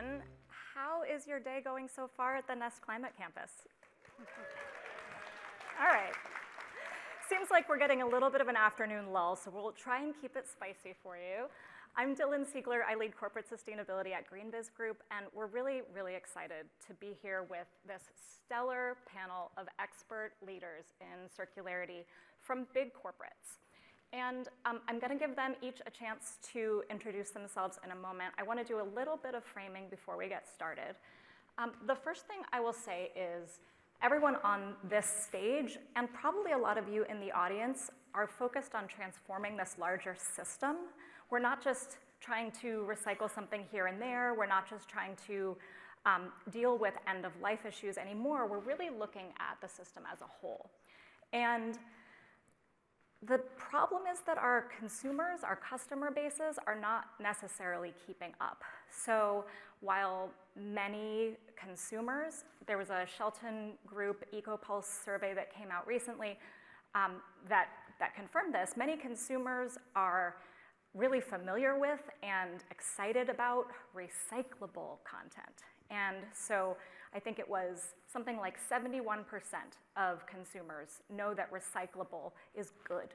question. How is your day going so far at the Nest Climate Campus? All right. Seems like we're getting a little bit of an afternoon lull, so we'll try and keep it spicy for you. I'm Dylan Siegler. I lead corporate sustainability at GreenBiz Group, and we're really, really excited to be here with this stellar panel of expert leaders in circularity from big corporates. And I'm going to give them each a chance to introduce themselves in a moment. I want to do a little bit of framing before we get started. The first thing I will say is everyone on this stage, and probably a lot of you in the audience, are focused on transforming this larger system. We're not just trying to recycle something here and there. We're not just trying to deal with end-of-life issues anymore. We're really looking at the system as a whole. And the problem is that our consumers, our customer bases, are not necessarily keeping up. So while many consumers, there was a Shelton Group EcoPulse survey that came out recently that confirmed this, many consumers are really familiar with and excited about recyclable content. And so I think it was something like 71% of consumers know that recyclable is good.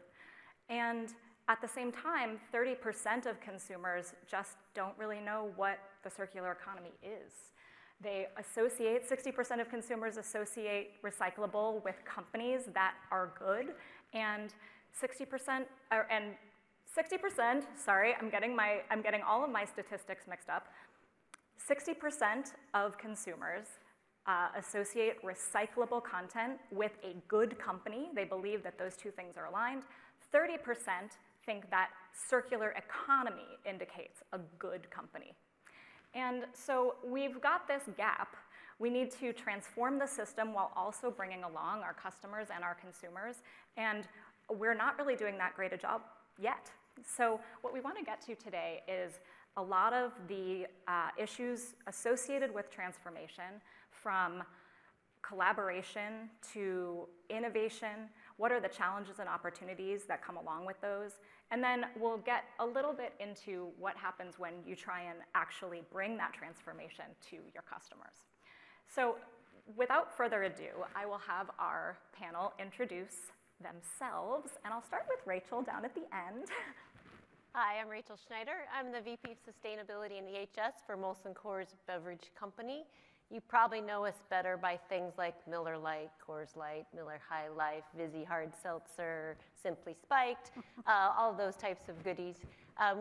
And at the same time, 30% of consumers just don't really know what the circular economy is. They associate, 60% of consumers associate recyclable with companies that are good, and 60%, sorry, I'm getting all of my statistics mixed up. 60% of consumers associate recyclable content with a good company. They believe that those two things are aligned. 30% think that circular economy indicates a good company. And so we've got this gap. We need to transform the system while also bringing along our customers and our consumers. And we're not really doing that great a job yet. So what we want to get to today is a lot of the issues associated with transformation, from collaboration to innovation. What are the challenges and opportunities that come along with those? And then we'll get a little bit into what happens when you try and actually bring that transformation to your customers. So without further ado, I will have our panel introduce themselves, and I'll start with Rachel down at the end. Hi, I'm Rachel Schneider. I'm the VP of Sustainability and EHS for Molson Coors Beverage Company. You probably know us better by things like Miller Lite, Coors Light, Miller High Life, Vizzy Hard Seltzer, Simply Spiked, all of those types of goodies.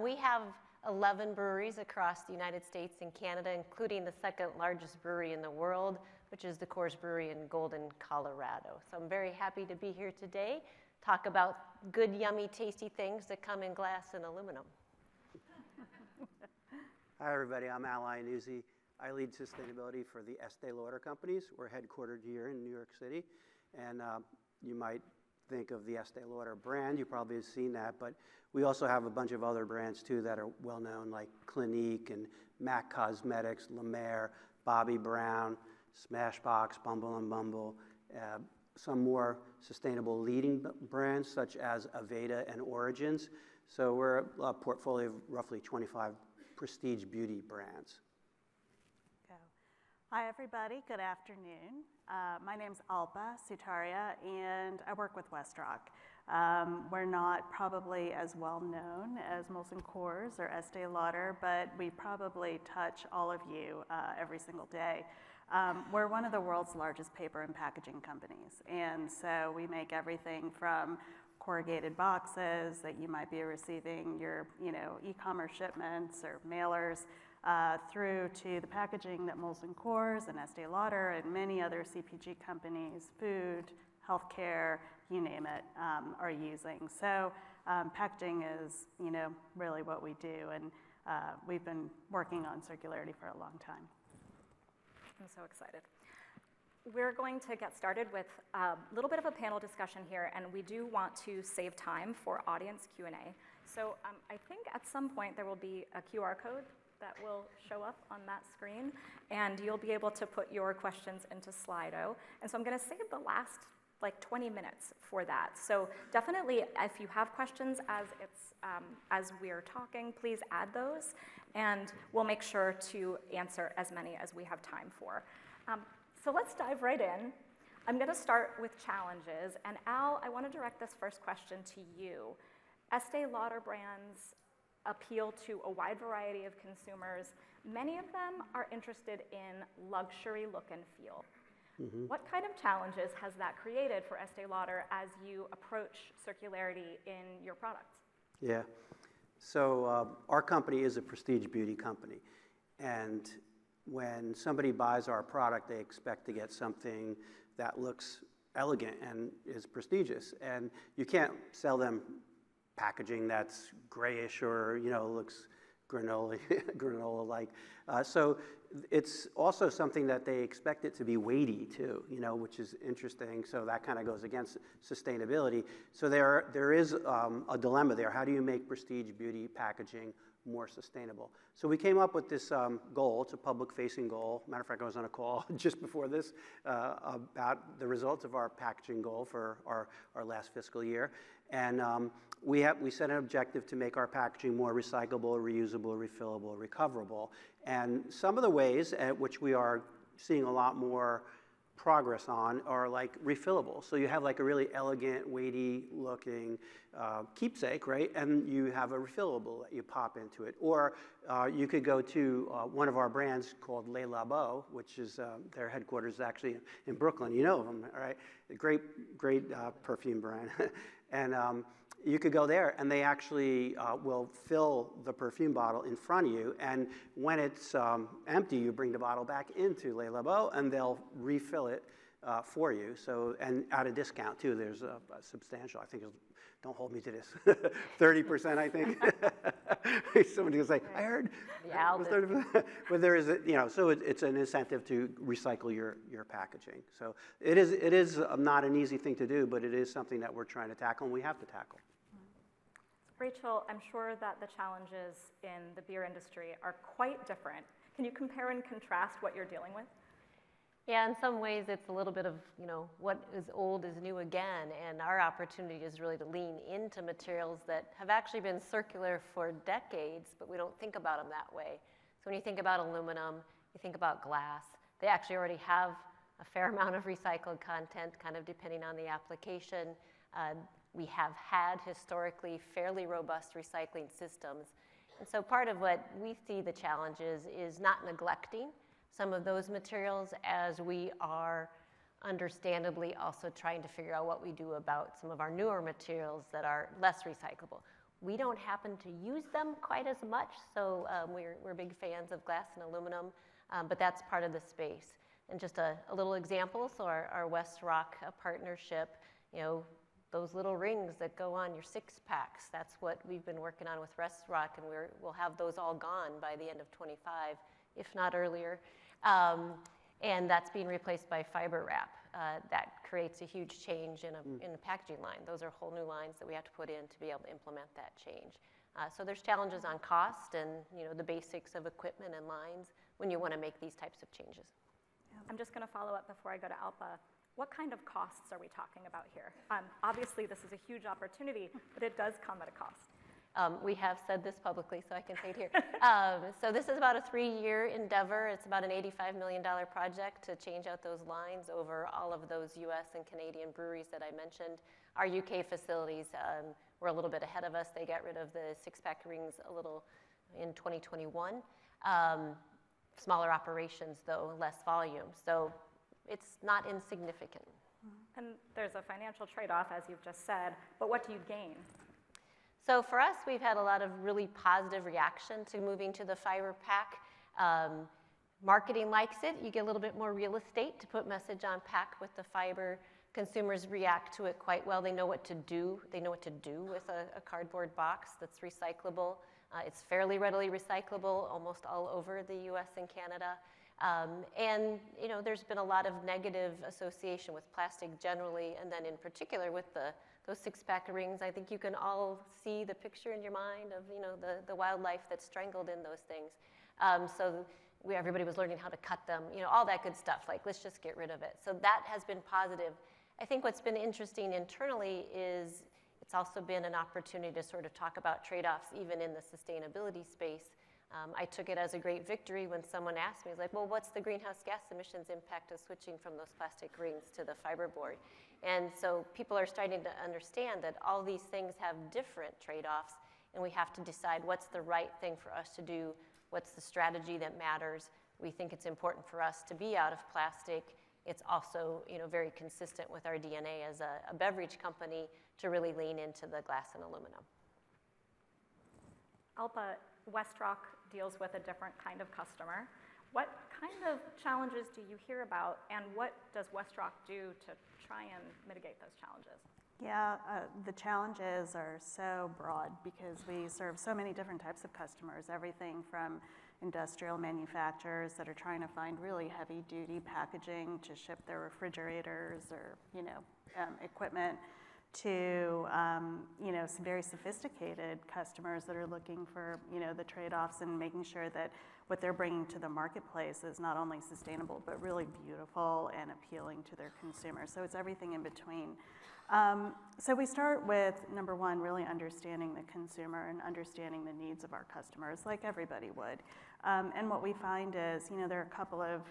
We have 11 breweries across the United States and Canada, including the second largest brewery in the world, which is the Coors Brewery in Golden, Colorado. So I'm very happy to be here today, talk about good, yummy, tasty things that come in glass and aluminum. Hi, everybody. I'm Al Iannuzzi. I lead sustainability for the Estee Lauder companies. We're headquartered here in New York City. And you might think of the Estee Lauder brand. You probably have seen that. But we also have a bunch of other brands, too, that are well-known, like Clinique and MAC Cosmetics, La Mer, Bobbi Brown, Smashbox, Bumble and Bumble. Some more sustainable leading brands, such as Aveda and Origins. So we're a portfolio of roughly 25 prestige beauty brands. Hi, everybody. Good afternoon. My name's Alpa Sutaria, and I work with WestRock. We're not probably as well known as Molson Coors or Estee Lauder, but we probably touch all of you every single day. We're one of the world's largest paper and packaging companies, and so we make everything from corrugated boxes that you might be receiving your e-commerce shipments or mailers, through to the packaging that Molson Coors and Estee Lauder and many other CPG companies, food, healthcare, you name it, are using. So packaging is, really what we do, and we've been working on circularity for a long time. I'm so excited. We're going to get started with a little bit of a panel discussion here, and we do want to save time for audience Q&A. So I think at some point there will be a QR code that will show up on that screen, and you'll be able to put your questions into Slido. And so I'm going to save the last like 20 minutes for that. So definitely, if you have questions as we're talking, please add those, and we'll make sure to answer as many as we have time for. So let's dive right in. I'm going to start with challenges, and Al, I want to direct this first question to you. Estee Lauder brands appeal to a wide variety of consumers. Many of them are interested in luxury look and feel. Mm-hmm. What kind of challenges has that created for Estee Lauder as you approach circularity in your products? Yeah, so our company is a prestige beauty company, and when somebody buys our product, they expect to get something that looks elegant and is prestigious, and you can't sell them packaging that's grayish or looks granola-like. So it's also something that they expect it to be weighty too, which is interesting. So that kind of goes against sustainability. So there is a dilemma there. How do you make prestige beauty packaging more sustainable? So we came up with this goal. It's a public-facing goal. Matter of fact, I was on a call just before this about the results of our packaging goal for our last fiscal year. And we set an objective to make our packaging more recyclable, reusable, refillable, recoverable. And some of the ways at which we are seeing a lot more progress on are like refillable. So you have like a really elegant, weighty looking keepsake, right? And you have a refillable that you pop into it. Or you could go to one of our brands called Le Labo, which is their headquarters is actually in Brooklyn. You know them, all right? A great perfume brand. And you could go there, and they actually will fill the perfume bottle in front of you. And when it's empty, you bring the bottle back into Le Labo, and they'll refill it for you. So, and at a discount too. There's a substantial. I think don't hold me to this. 30%, I think. Somebody will say, "I heard." Yeah, it was 30%. But there is, so it's an incentive to recycle your packaging. So it is not an easy thing to do, but it is something that we're trying to tackle, and we have to tackle. Rachel, I'm sure that the challenges in the beer industry are quite different. Can you compare and contrast what you're dealing with? Yeah, in some ways it's a little bit of, what is old is new again, and our opportunity is really to lean into materials that have actually been circular for decades, but we don't think about them that way. So when you think about aluminum, you think about glass, they actually already have a fair amount of recycled content, kind of depending on the application. We have had historically fairly robust recycling systems. And so part of what we see the challenge is not neglecting some of those materials as we are understandably also trying to figure out what we do about some of our newer materials that are less recyclable. We don't happen to use them quite as much, so we're big fans of glass and aluminum, but that's part of the space. And just a little example, so our West Rock partnership, those little rings that go on your six-packs, that's what we've been working on with West Rock, and we'll have those all gone by the end of 25, if not earlier. And that's being replaced by fiber wrap. That creates a huge change in the packaging line. Those are whole new lines that we have to put in to be able to implement that change. So there's challenges on cost and the basics of equipment and lines when you want to make these types of changes. I'm just going to follow up before I go to Alpa. What kind of costs are we talking about here? Obviously, this is a huge opportunity, but it does come at a cost. We have said this publicly, so I can say it here. So this is about a 3-year endeavor. It's about an $85 million project to change out those lines over all of those US and Canadian breweries that I mentioned. Our UK facilities were a little bit ahead of us. They got rid of the six-pack rings a little in 2021. Smaller operations, though, less volume. So it's not insignificant. And there's a financial trade-off, as you've just said, but what do you gain? So for us, we've had a lot of really positive reaction to moving to the fiber pack. Marketing likes it. You get a little bit more real estate to put message on pack with the fiber. Consumers react to it quite well. They know what to do. They know what to do with a cardboard box that's recyclable. It's fairly readily recyclable almost all over the US and Canada. And there's been a lot of negative association with plastic generally, and then in particular with those six-pack rings. I think you can all see the picture in your mind of the wildlife that's strangled in those things. So everybody was learning how to cut them, all that good stuff. Like, let's just get rid of it. So that has been positive. I think what's been interesting internally is it's also been an opportunity to sort of talk about trade-offs even in the sustainability space. I took it as a great victory when someone asked me, like, well, what's the greenhouse gas emissions impact of switching from those plastic rings to the fiberboard? And so people are starting to understand that all these things have different trade-offs, and we have to decide what's the right thing for us to do, what's the strategy that matters. We think it's important for us to be out of plastic. It's also, very consistent with our DNA as a beverage company to really lean into the glass and aluminum. Alpa, WestRock deals with a different kind of customer. What kind of challenges do you hear about, and what does WestRock do to try and mitigate those challenges? Yeah, the challenges are so broad because we serve so many different types of customers, everything from industrial manufacturers that are trying to find really heavy-duty packaging to ship their refrigerators or, equipment to, some very sophisticated customers that are looking for, the trade-offs and making sure that what they're bringing to the marketplace is not only sustainable, but really beautiful and appealing to their consumers. So it's everything in between. So we start with, number one, really understanding the consumer and understanding the needs of our customers, like everybody would. And what we find is, there are a couple of,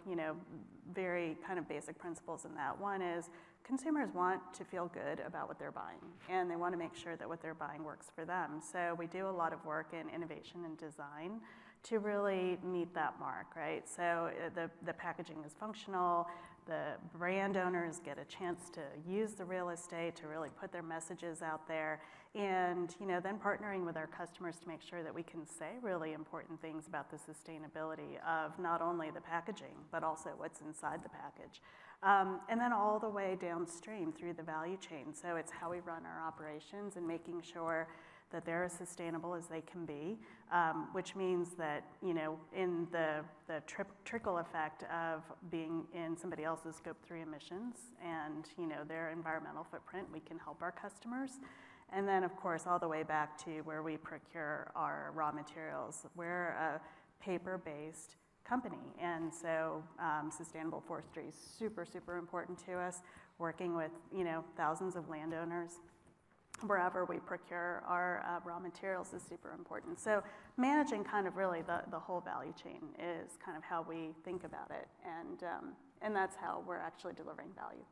very kind of basic principles in that. One is consumers want to feel good about what they're buying, and they want to make sure that what they're buying works for them. So we do a lot of work in innovation and design to really meet that mark, right? So the packaging is functional, the brand owners get a chance to use the real estate to really put their messages out there, and then partnering with our customers to make sure that we can say really important things about the sustainability of not only the packaging, but also what's inside the package. And then all the way downstream through the value chain. So it's how we run our operations and making sure that they're as sustainable as they can be, which means that, in the trickle effect of being in somebody else's scope 3 emissions and, their environmental footprint, we can help our customers. And then, of course, all the way back to where we procure our raw materials. We're a paper-based company, and so sustainable forestry is super, super important to us, working with, thousands of landowners. Wherever we procure our raw materials is super important. So managing kind of really the whole value chain is kind of how we think about it, and that's how we're actually delivering value.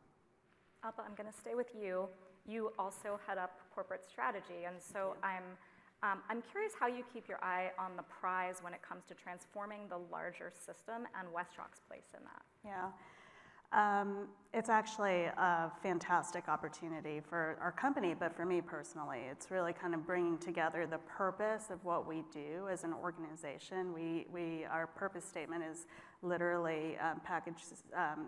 Alpa, I'm going to stay with you. You also head up corporate strategy, and so I'm curious how you keep your eye on the prize when it comes to transforming the larger system and WestRock's place in that. Yeah. It's actually a fantastic opportunity for our company, but for me personally, it's really kind of bringing together the purpose of what we do as an organization. Our purpose statement is literally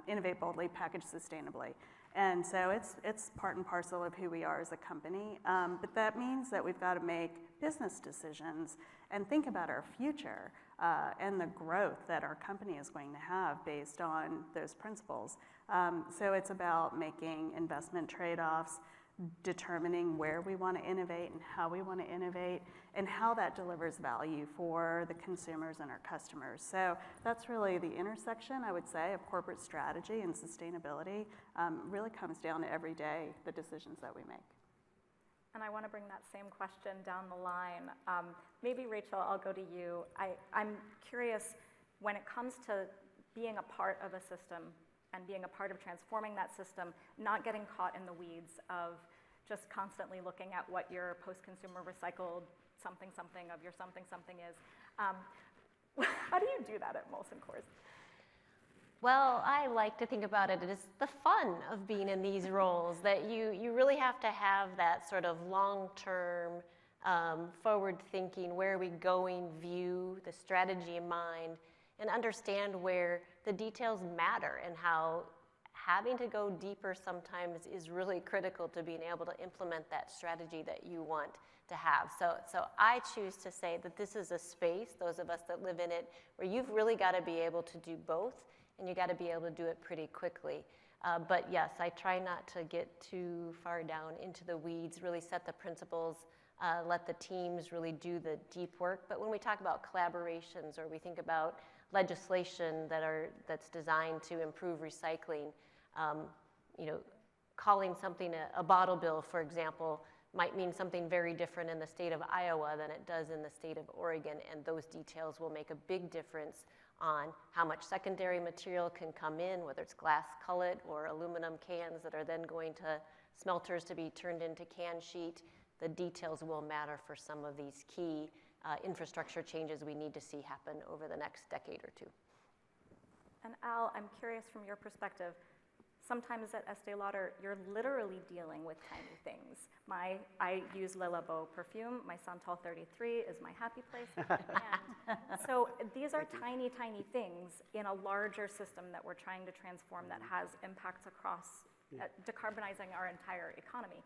innovate boldly, package sustainably. And so it's part and parcel of who we are as a company, but that means that we've got to make business decisions and think about our future and the growth that our company is going to have based on those principles. So it's about making investment trade-offs, determining where we want to innovate and how we want to innovate, and how that delivers value for the consumers and our customers. So that's really the intersection, I would say, of corporate strategy and sustainability. Really comes down to every day, the decisions that we make. And I want to bring that same question down the line. Maybe, Rachel, I'll go to you. I'm curious, when it comes to being a part of a system and being a part of transforming that system, not getting caught in the weeds of just constantly looking at what your post-consumer recycled something of your something is. How do you do that at Molson Coors? Well, I like to think about it as the fun of being in these roles, that you really have to have that sort of long-term, forward-thinking, where are we going view, the strategy in mind, and understand where the details matter and how having to go deeper sometimes is really critical to being able to implement that strategy that you want to have. So I choose to say that this is a space, those of us that live in it, where you've really got to be able to do both, and you got to be able to do it pretty quickly. But yes, I try not to get too far down into the weeds, really set the principles, let the teams really do the deep work. But when we talk about collaborations or we think about legislation that's designed to improve recycling, calling something a bottle bill, for example, might mean something very different in the state of Iowa than it does in the state of Oregon, and those details will make a big difference on how much secondary material can come in, whether it's glass cullet or aluminum cans that are then going to smelters to be turned into can sheet. The details will matter for some of these key infrastructure changes we need to see happen over the next decade or two. And Al, I'm curious from your perspective, sometimes at Estee Lauder, you're literally dealing with tiny things. I use Le Labo perfume. My Santal 33 is my happy place. And so these are tiny, tiny things in a larger system that we're trying to transform that has impacts across decarbonizing our entire economy.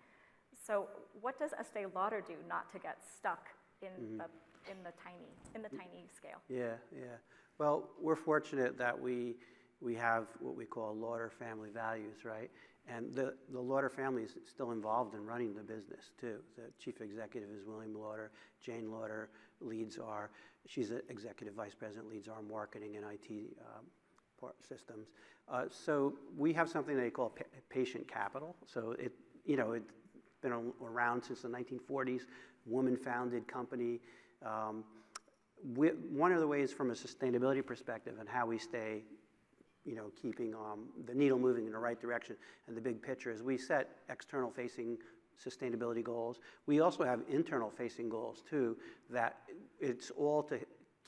So what does Estee Lauder do not to get stuck in the tiny scale? Yeah. Well, we're fortunate that we have what we call Lauder family values, right? And the Lauder family is still involved in running the business too. The chief executive is William Lauder. Jane Lauder she's the executive vice president, leads our marketing and IT systems. So we have something they call patient capital. So it's been around since the 1940s, woman-founded company. One of the ways from a sustainability perspective and how we stay keeping the needle moving in the right direction and the big picture is we set external-facing sustainability goals. We also have internal-facing goals, too, that it's all to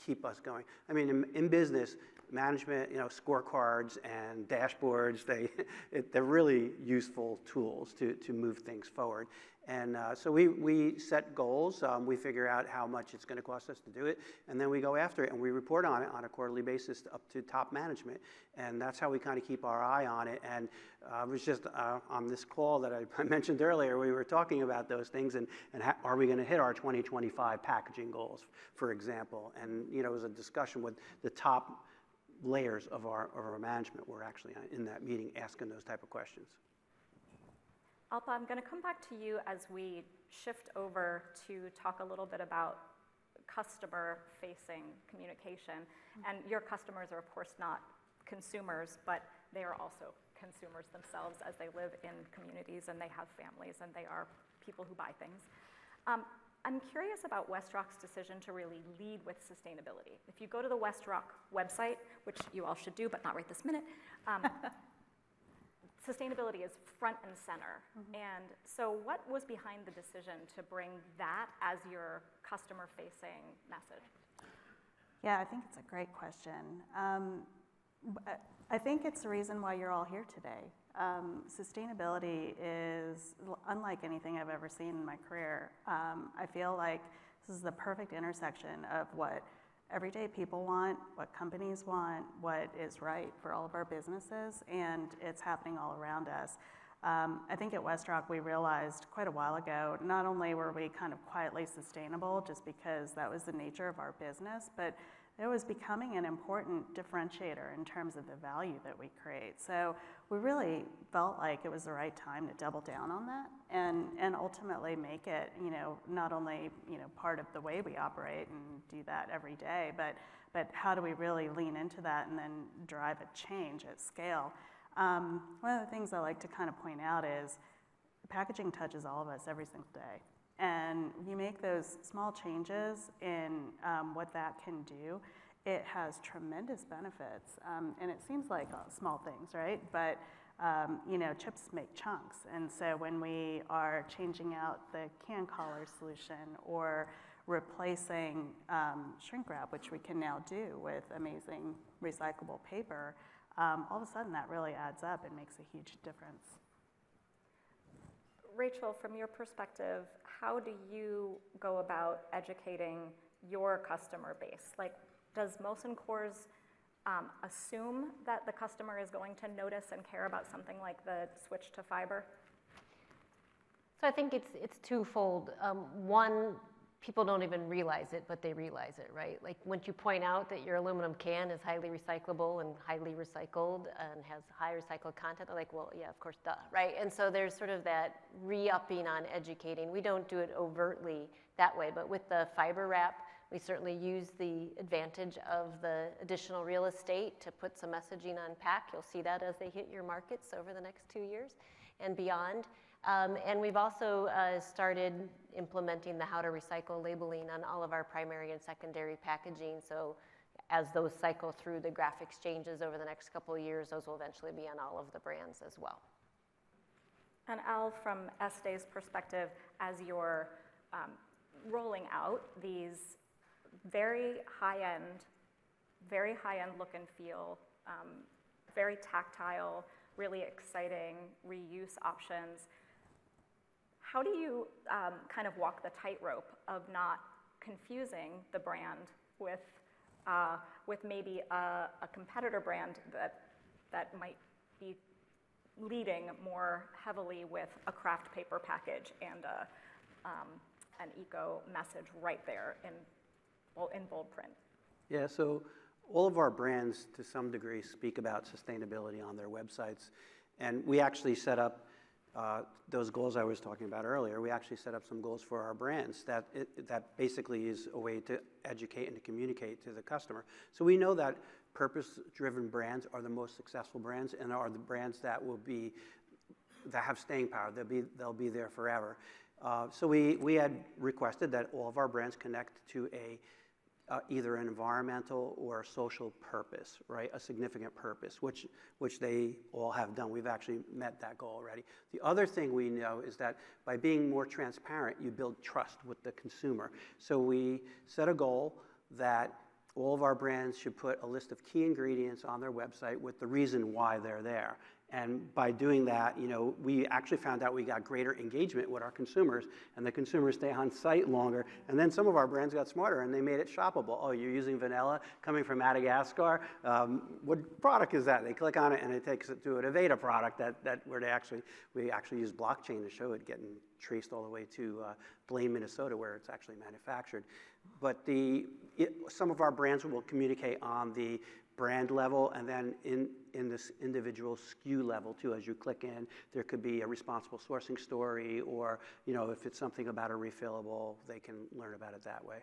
keep us going. I mean, in business, management, scorecards and dashboards, they're really useful tools to move things forward. And so we set goals, we figure out how much it's going to cost us to do it, and then we go after it, and we report on it on a quarterly basis up to top management. And that's how we kind of keep our eye on it. And it was just on this call that I mentioned earlier, we were talking about those things, and are we going to hit our 2025 packaging goals, for example? And it was a discussion with the top layers of our management. We're actually in that meeting asking those type of questions. Alpa, I'm going to come back to you as we shift over to talk a little bit about customer-facing communication. And your customers are, of course, not consumers, but they are also consumers themselves as they live in communities and they have families and they are people who buy things. I'm curious about WestRock's decision to really lead with sustainability. If you go to the WestRock website, which you all should do, but not right this minute, sustainability is front and center. And so what was behind the decision to bring that as your customer-facing message? Yeah, I think it's a great question. I think it's the reason why you're all here today. Sustainability is unlike anything I've ever seen in my career. I feel like this is the perfect intersection of what everyday people want, what companies want, what is right for all of our businesses, and it's happening all around us. I think at WestRock we realized quite a while ago, not only were we kind of quietly sustainable just because that was the nature of our business, but it was becoming an important differentiator in terms of the value that we create. So we really felt like it was the right time to double down on that and ultimately make it, not only, part of the way we operate and do that every day, but how do we really lean into that and then drive a change at scale? One of the things I like to kind of point out is packaging touches all of us every single day. And you make those small changes in what that can do, it has tremendous benefits. And it seems like small things, right? But, chips make chunks. And so when we are changing out the can collar solution or replacing shrink wrap, which we can now do with amazing recyclable paper, all of a sudden that really adds up and makes a huge difference. Rachel, from your perspective, how do you go about educating your customer base? Like, does Molson Coors assume that the customer is going to notice and care about something like the switch to fiber? So I think it's twofold. One, people don't even realize it, but they realize it, right? Like once you point out that your aluminum can is highly recyclable and highly recycled and has high recycled content, they're like, well, yeah, of course, duh, right? And so there's sort of that re-upping on educating. We don't do it overtly that way, but with the fiber wrap, we certainly use the advantage of the additional real estate to put some messaging on pack. You'll see that as they hit your markets over the next 2 years. and beyond. And we've also started implementing the how to recycle labeling on all of our primary and secondary packaging. So as those cycle through the graphics changes over the next couple of years, those will eventually be on all of the brands as well. And Al, from Este's perspective, as you're rolling out these very high-end look and feel, very tactile, really exciting reuse options, how do you kind of walk the tightrope of not confusing the brand with maybe a competitor brand that might be leading more heavily with a craft paper package and an eco message right there in bold print? Yeah, so all of our brands, to some degree, speak about sustainability on their websites. And we actually set up those goals I was talking about earlier. We actually set up some goals for our brands that basically is a way to educate and to communicate to the customer. So we know that purpose-driven brands are the most successful brands and are the brands that have staying power. They'll be there forever. So we had requested that all of our brands connect to either an environmental or a social purpose, right? A significant purpose, which they all have done. We've actually met that goal already. The other thing we know is that by being more transparent, you build trust with the consumer. So we set a goal that all of our brands should put a list of key ingredients on their website with the reason why they're there. And by doing that, we actually found out we got greater engagement with our consumers, and the consumers stay on site longer. And then some of our brands got smarter, and they made it shoppable. Oh, you're using vanilla coming from Madagascar? What product is that? They click on it, and it takes it to an Aveda product where we actually use blockchain to show it getting traced all the way to Blaine, Minnesota, where it's actually manufactured. But some of our brands will communicate on the brand level, and then in this individual SKU level too. As you click in, there could be a responsible sourcing story, or if it's something about a refillable, they can learn about it that way.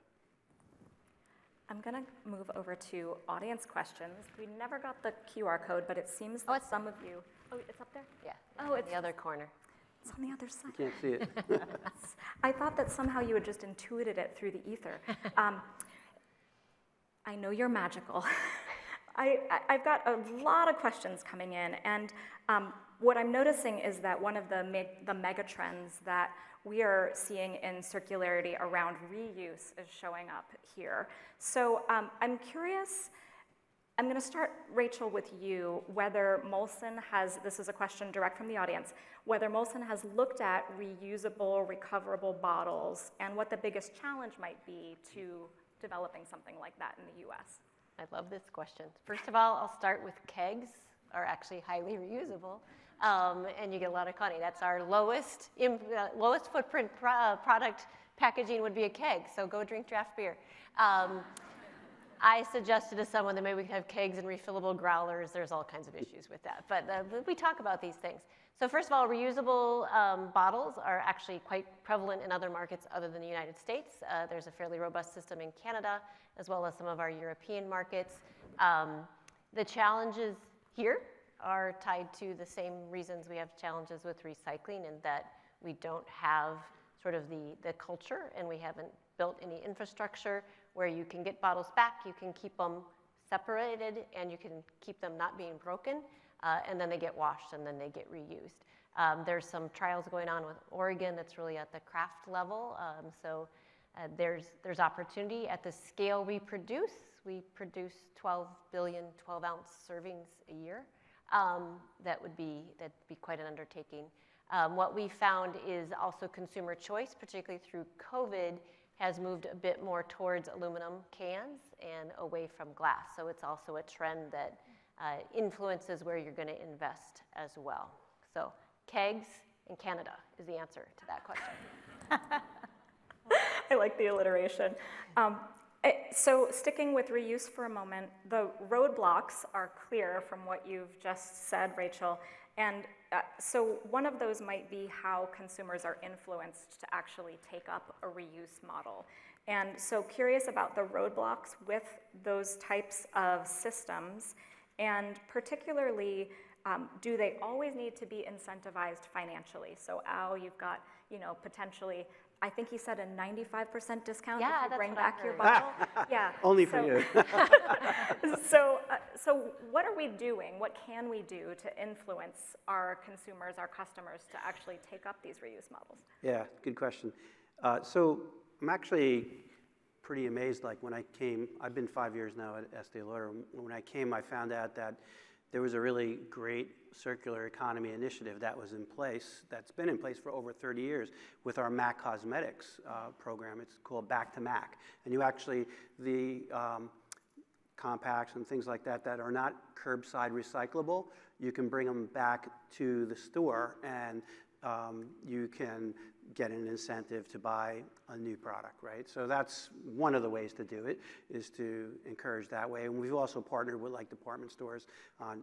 I'm going to move over to audience questions. We never got the QR code, but it seems that some of you. Oh, it's up there? Yeah. Oh, it's in the other corner. It's on the other side. Can't see it. I thought that somehow you had just intuited it through the ether. I know you're magical. I've got a lot of questions coming in, and what I'm noticing is that one of the mega trends that we are seeing in circularity around reuse is showing up here. So I'm curious, I'm going to start, Rachel, with you, whether Molson has, this is a question direct from the audience, whether Molson has looked at reusable, recoverable bottles and what the biggest challenge might be to developing something like that in the US. I love this question. First of all, I'll start with kegs are actually highly reusable, and you get a lot of money. That's our lowest footprint product packaging would be a keg, so go drink draft beer. I suggested to someone that maybe we could have kegs and refillable growlers. There's all kinds of issues with that, but we talk about these things. So first of all, reusable bottles are actually quite prevalent in other markets other than the United States. There's a fairly robust system in Canada, as well as some of our European markets. The challenges here are tied to the same reasons we have challenges with recycling, in that we don't have sort of the culture, and we haven't built any infrastructure where you can get bottles back, you can keep them separated, and you can keep them not being broken. And then they get washed, and then they get reused. There's some trials going on with Oregon that's really at the craft level. There's opportunity at the scale we produce. We produce 12 billion 12-ounce servings a year. That'd be quite an undertaking. What we found is also consumer choice, particularly through COVID, has moved a bit more towards aluminum cans and away from glass. So it's also a trend that influences where you're going to invest as well. So kegs in Canada is the answer to that question. I like the alliteration. So sticking with reuse for a moment, the roadblocks are clear from what you've just said, Rachel. And so one of those might be how consumers are influenced to actually take up a reuse model. And so curious about the roadblocks with those types of systems. And particularly, Do they always need to be incentivized financially? So Al, you've got, potentially, I think he said a 95% discount Yeah, if you that's bring what I back your heard. bottle. Yeah. Only for you. So what are we doing? What can we do to influence our consumers, our customers, to actually take up these reuse models? Yeah, good question. So I'm actually pretty amazed. Like when I came, I've been 5 years now at Estee Lauder. When I came, I found out that there was a really great circular economy initiative that was in place, that's been in place for over 30 years with our MAC Cosmetics program. It's called Back to MAC. And you actually, the compacts and things like that that are not curbside recyclable, you can bring them back to the store and you can get an incentive to buy a new product, right? So that's one of the ways to do it, is to encourage that way. And we've also partnered with like department stores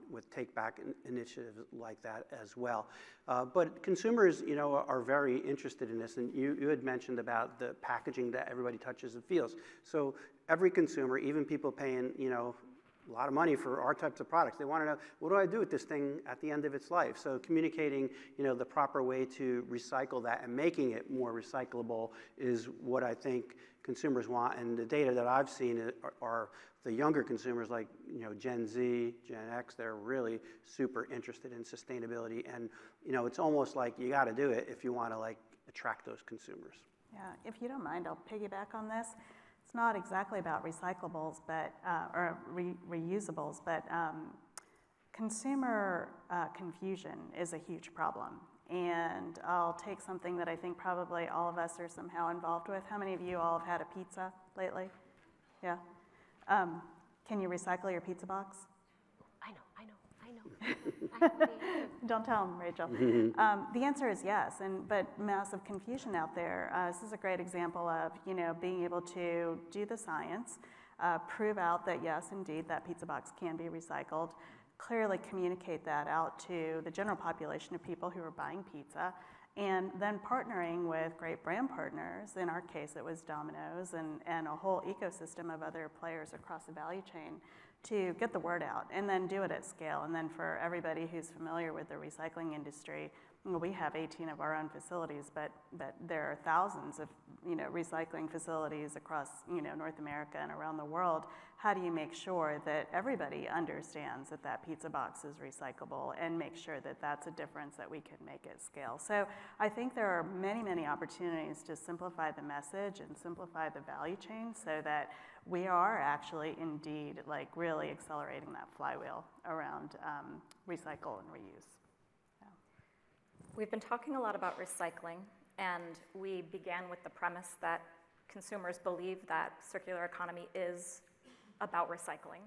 with take back initiatives like that as well. But consumers, are very interested in this. And you had mentioned about the packaging that everybody touches and feels. So every consumer, even people paying, a lot of money for our types of products. They want to know, what do I do with this thing at the end of its life? So communicating, the proper way to recycle that and making it more recyclable is what I think consumers want. And the data that I've seen are the younger consumers, like, Gen Z, Gen X, they're really super interested in sustainability. And, it's almost like you got to do it if you want to attract those consumers. Yeah, if you don't mind, I'll piggyback on this. It's not exactly about recyclables, or reusables, but consumer confusion is a huge problem. And I'll take something that I think probably all of us are somehow involved with. How many of you all have had a pizza lately? Yeah? Can you recycle your pizza box? I know. I know the answer. Don't tell them, Rachel. The answer is yes, but massive confusion out there. This is a great example of, being able to do the science, prove out that yes, indeed, that pizza box can be recycled, clearly communicate that out to the general population of people who are buying pizza, and then partnering with great brand partners. In our case, it was Domino's and a whole ecosystem of other players across the value chain to get the word out and then do it at scale. And then for everybody who's familiar with the recycling industry, we have 18 of our own facilities, but there are thousands of recycling facilities across North America and around the world. How do you make sure that everybody understands that that pizza box is recyclable and make sure that that's a difference that we can make at scale? So I think there are many, many opportunities to simplify the message and simplify the value chain so that we are actually indeed really accelerating that flywheel around recycle and reuse. We've been talking a lot about recycling, and we began with the premise that consumers believe that circular economy is about recycling.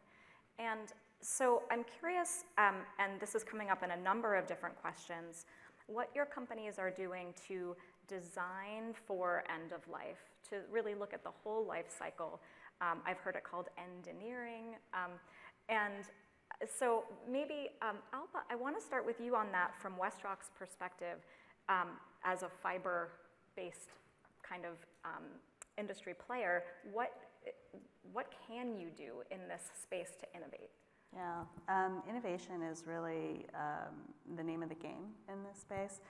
And so I'm curious, and this is coming up in a number of different questions, what your companies are doing to design for end of life, to really look at the whole life cycle. I've heard it called engineering. And so maybe, Alba, I want to start with you on that from WestRock's perspective as a fiber-based kind of industry player. What can you do in this space to innovate? Yeah, innovation is really the name of the game in this space.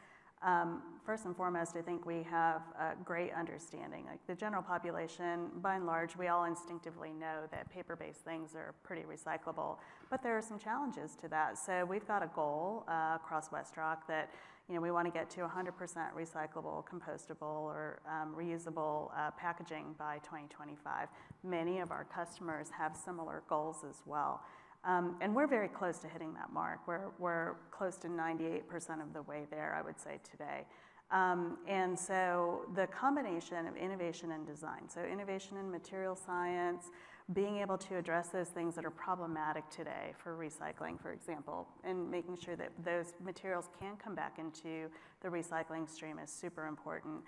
First and foremost, I think we have a great understanding. Like the general population, by and large, we all instinctively know that paper-based things are pretty recyclable, but there are some challenges to that. So we've got a goal across WestRock that we want to get to 100% recyclable, compostable, or reusable packaging by 2025. Many of our customers have similar goals as well. And we're very close to hitting that mark. We're close to 98% of the way there, I would say, today. And so the combination of innovation and design, so innovation in material science, being able to address those things that are problematic today for recycling, for example, and making sure that those materials can come back into the recycling stream is super important.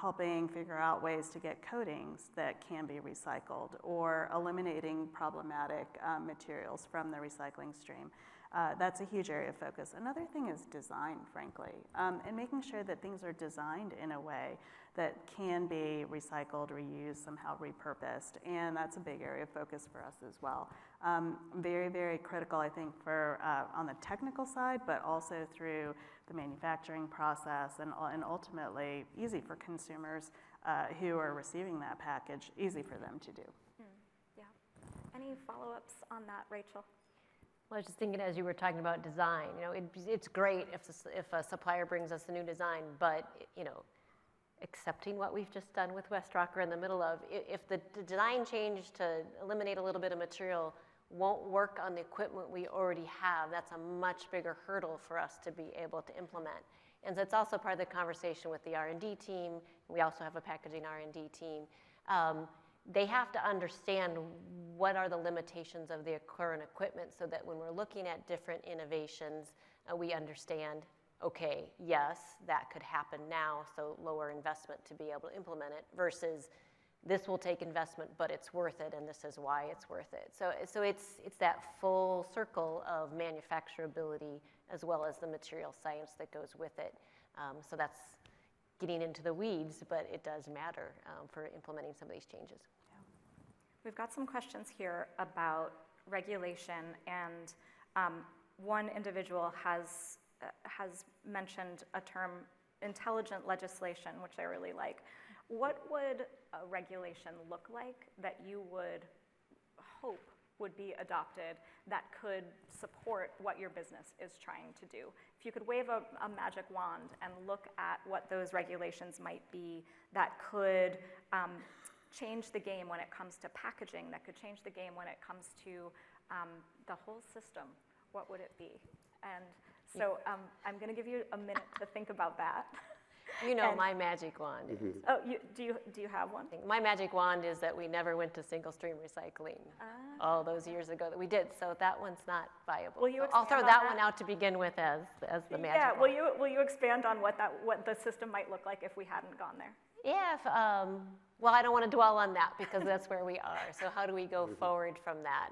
Helping figure out ways to get coatings that can be recycled or eliminating problematic materials from the recycling stream. That's a huge area of focus. Another thing is design, frankly, and making sure that things are designed in a way that can be recycled, reused, somehow repurposed, and that's a big area of focus for us as well. Very, very critical, I think, for on the technical side, but also through the manufacturing process, and ultimately easy for consumers who are receiving that package, easy for them to do. Yeah. Any follow-ups on that, Rachel? Well, I was just thinking as you were talking about design, you know, it's great if a supplier brings us a new design, but, you know, accepting what we've just done with WestRock or in the middle of, if the design change to eliminate a little bit of material won't work on the equipment we already have, that's a much bigger hurdle for us to be able to implement. And so it's also part of the conversation with the R&D team. We also have a packaging R&D team. They have to understand what are the limitations of the current equipment so that when we're looking at different innovations, we understand, okay, yes, that could happen now, so lower investment to be able to implement it, versus this will take investment, but it's worth it, and this is why it's worth it. So it's that full circle of manufacturability as well as the material science that goes with it. So that's getting into the weeds, but it does matter for implementing some of these changes. Yeah. We've got some questions here about regulation, and one individual has mentioned a term, intelligent legislation, which I really like. What would a regulation look like that you would hope would be adopted that could support what your business is trying to do? If you could wave a magic wand and look at what those regulations might be that could change the game when it comes to packaging, that could change the game when it comes to the whole system, what would it be? And so I'm going to give you a minute to think about that. You know, my magic wand is. Oh, do you have one? My magic wand is that we never went to single stream recycling all those years ago that we did, so that one's not viable. So I'll throw that one out to begin with as the magic wand. Will you expand on what the system might look like if we hadn't gone there? Yeah, well, I don't want to dwell on that because that's where we are. So how do we go forward from that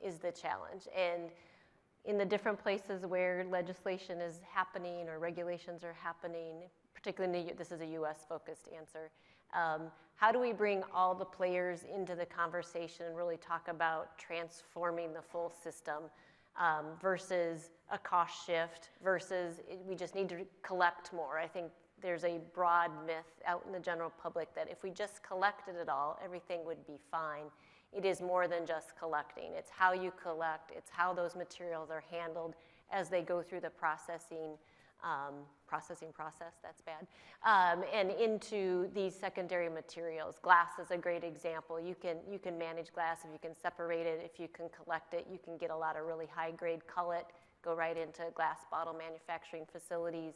is the challenge. And in the different places where legislation is happening or regulations are happening, particularly this is a US-focused answer, how do we bring all the players into the conversation and really talk about transforming the full system versus a cost shift versus we just need to collect more? I think there's a broad myth out in the general public that if we just collected it all, everything would be fine. It is more than just collecting. It's how you collect. It's how those materials are handled as they go through the processing process, that's bad, and into these secondary materials. Glass is a great example. You can manage glass if you can separate it, if you can collect it, you can get a lot of really high-grade cullet, go right into glass bottle manufacturing facilities.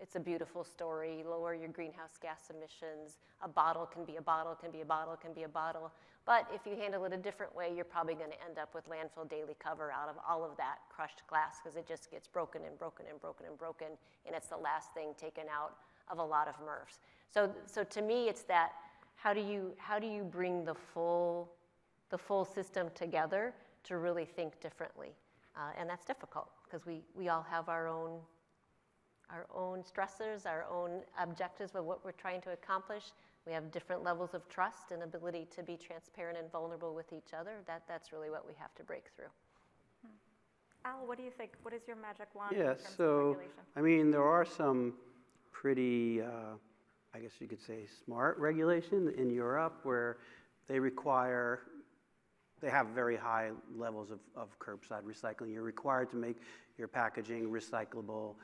It's a beautiful story. Lower your greenhouse gas emissions. A bottle can be a bottle, can be a bottle, can be a bottle. But if you handle it a different way, you're probably going to end up with landfill daily cover out of all of that crushed glass because it just gets broken and broken and broken and broken, and it's the last thing taken out of a lot of MRFs. So to me, it's that how do you bring the full system together to really think differently, and that's difficult because we all have our own stressors, our own objectives of what we're trying to accomplish. We have different levels of trust and ability to be transparent and vulnerable with each other. That's really what we have to break through. Al, what do you think? What is your magic wand in terms of regulation? I mean, there are some pretty, I guess you could say, smart regulation in Europe where they have very high levels of curbside recycling. You're required to make your packaging recyclable.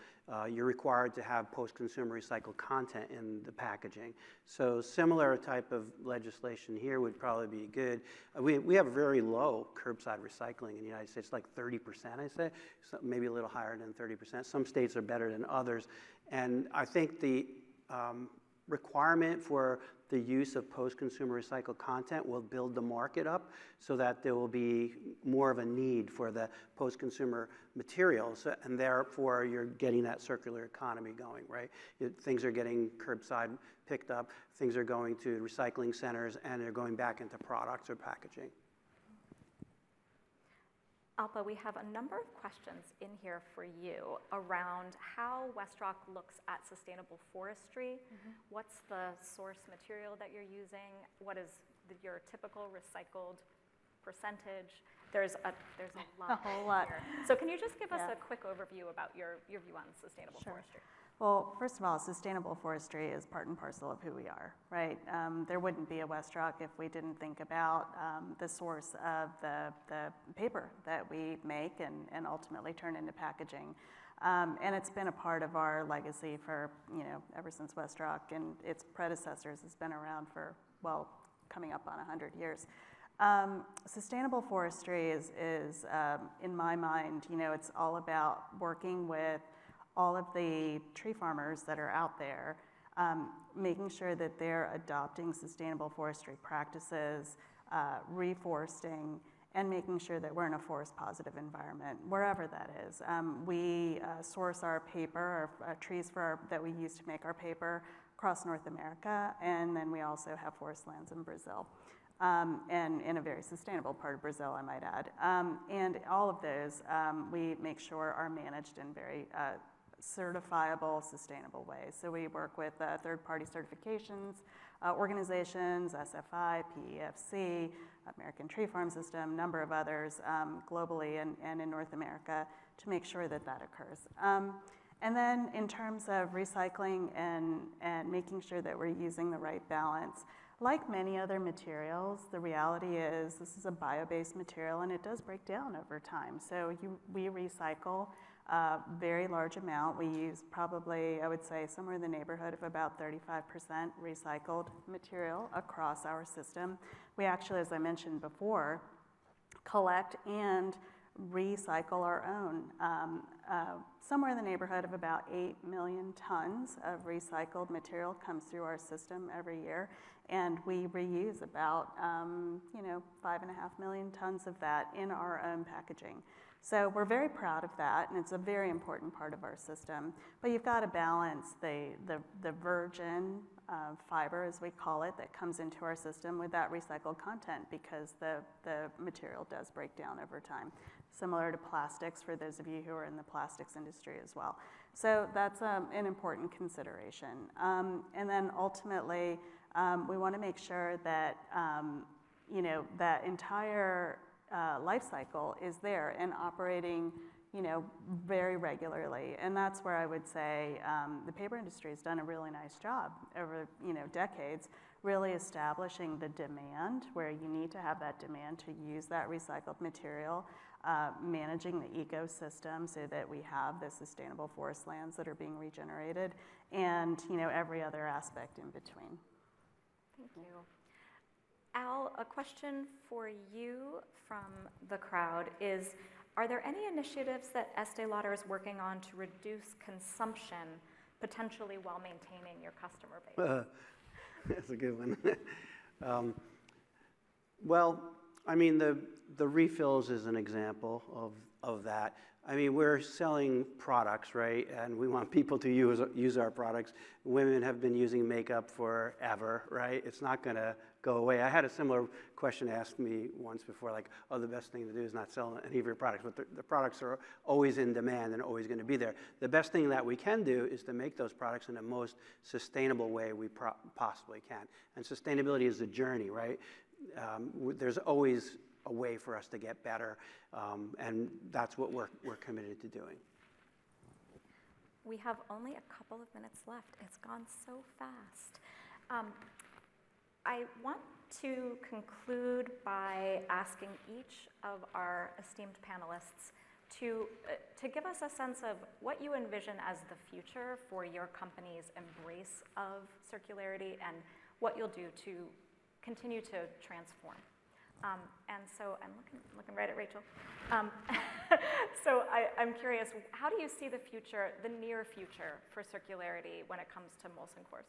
You're required to have post-consumer recycled content in the packaging. So similar type of legislation here would probably be good. We have very low curbside recycling in the United States, like 30%, I say, so maybe a little higher than 30%. Some states are better than others. And I think the requirement for the use of post-consumer recycled content will build the market up so that there will be more of a need for the post-consumer materials, and therefore you're getting that circular economy going, right? Things are getting curbside picked up, things are going to recycling centers, and they're going back into products or packaging. Alpa, we have a number of questions in here for you around how WestRock looks at sustainable forestry. What's the source material that you're using? What is your typical recycled percentage? There's a lot. A whole lot. Here. So can you just give us Yeah. a quick overview about your view on sustainable forestry? Well, first of all, sustainable forestry is part and parcel of who we are, right? There wouldn't be a WestRock if we didn't think about the source of the paper that we make and ultimately turn into packaging. And it's been a part of our legacy for, ever since WestRock and its predecessors has been around for, well, coming up on 100 years. Sustainable forestry is in my mind, it's all about working with all of the tree farmers that are out there, making sure that they're adopting sustainable forestry practices, reforesting, and making sure that we're in a forest positive environment, wherever that is. We source our paper, our trees that we use to make our paper across North America, and then we also have forest lands in Brazil. And in a very sustainable part of Brazil, I might add. And all of those we make sure are managed in very certifiable, sustainable ways. So we work with third-party certifications, organizations, SFI, PEFC, American Tree Farm System, a number of others globally and in North America to make sure that that occurs. And then in terms of recycling and making sure that we're using the right balance, like many other materials, the reality is this is a bio-based material and it does break down over time. So we recycle a very large amount. We use probably, I would say, somewhere in the neighborhood of about 35% recycled material across our system. We actually, as I mentioned before, collect and recycle our own. Somewhere in the neighborhood of about 8 million tons of recycled material comes through our system every year, and we reuse about 5.5 million tons of that in our own packaging. So we're very proud of that, and it's a very important part of our system. But you've got to balance the virgin fiber, as we call it, that comes into our system with that recycled content because the material does break down over time. Similar to plastics for those of you who are in the plastics industry as well. So that's an important consideration. And then ultimately, we want to make sure that that entire life cycle is there and operating, very regularly. And that's where I would say the paper industry has done a really nice job over, decades, really establishing the demand where you need to have that demand to use that recycled material, managing the ecosystem so that we have the sustainable forest lands that are being regenerated, and, every other aspect in between. Thank you. Al, a question for you from the crowd is, are there any initiatives that Estee Lauder is working on to reduce consumption, potentially while maintaining your customer base? That's a good one. Well, I mean, the refills is an example of that. I mean, we're selling products, right? And we want people to use our products. Women have been using makeup forever, right? It's not going to go away. I had a similar question asked me once before, like, oh, the best thing to do is not sell any of your products. But the products are always in demand and always going to be there. The best thing that we can do is to make those products in the most sustainable way we possibly can. And sustainability is a journey, right? There's always a way for us to get better, and that's what we're committed to doing. We have only a couple of minutes left. It's gone so fast. I want to conclude by asking each of our esteemed panelists to give us a sense of what you envision as the future for your company's embrace of circularity and what you'll do to continue to transform. And so I'm looking right at Rachel. So I'm curious, how do you see the future, the near future for circularity when it comes to Molson Coors?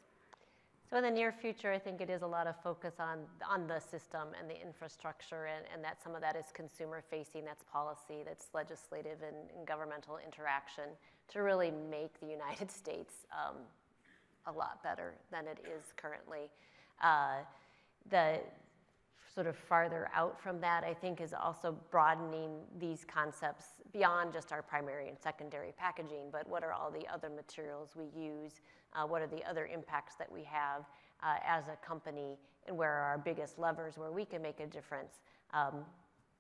So in the near future, I think it is a lot of focus on the system and the infrastructure, and that some of that is consumer facing, that's policy, that's legislative and governmental interaction to really make the United States a lot better than it is currently. sort of farther out from that, I think, is also broadening these concepts beyond just our primary and secondary packaging, but what are all the other materials we use, what are the other impacts that we have as a company, and where are our biggest levers where we can make a difference.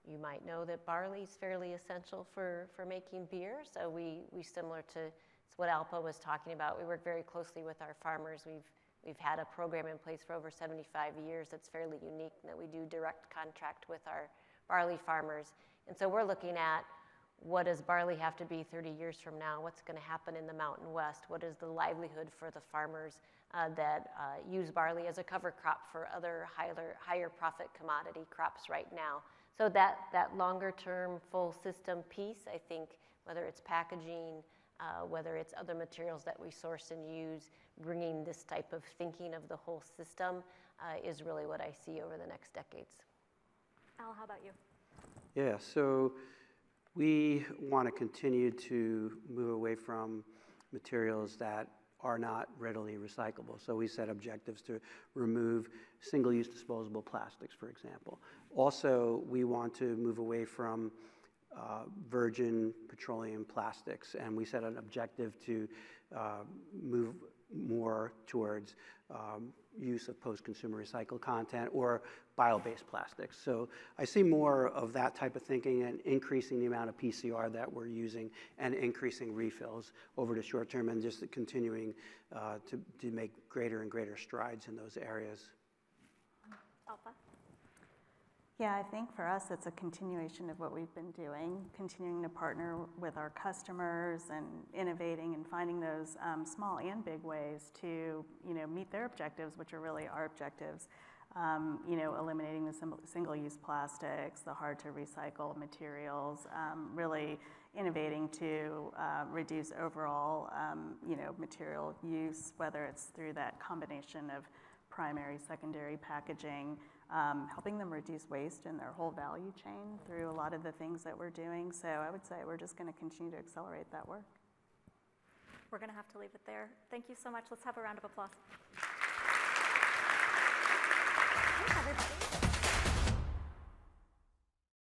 You might know that barley is fairly essential for making beer, so we similar to what Alpa was talking about, we work very closely with our farmers. We've had a program in place for over 75 years that's fairly unique, in that we do direct contract with our barley farmers. And so we're looking at, what does barley have to be 30 years from now? What's going to happen in the Mountain West? What is the livelihood for the farmers that use barley as a cover crop for other higher profit commodity crops right now? So that longer term full system piece, I think, whether it's packaging, whether it's other materials that we source and use, bringing this type of thinking of the whole system is really what I see over the next decades. Al, how about you? Yeah, so we want to continue to move away from materials that are not readily recyclable. So we set objectives to remove single-use disposable plastics, for example. Also, we want to move away from virgin petroleum plastics, and we set an objective to move more towards use of post-consumer recycled content or bio-based plastics. So I see more of that type of thinking and increasing the amount of PCR that we're using and increasing refills over the short term, and just continuing to make greater and greater strides in those areas. Alpa? Yeah, I think for us it's a continuation of what we've been doing, continuing to partner with our customers and innovating and finding those small and big ways to, meet their objectives, which are really our objectives. Eliminating the single-use plastics, the hard-to-recycle materials, really innovating to reduce overall, material use, whether it's through that combination of primary, secondary packaging, helping them reduce waste in their whole value chain through a lot of the things that we're doing. So I would say we're just going to continue to accelerate that work. We're going to have to leave it there. Thank you so much. Let's have a round of applause.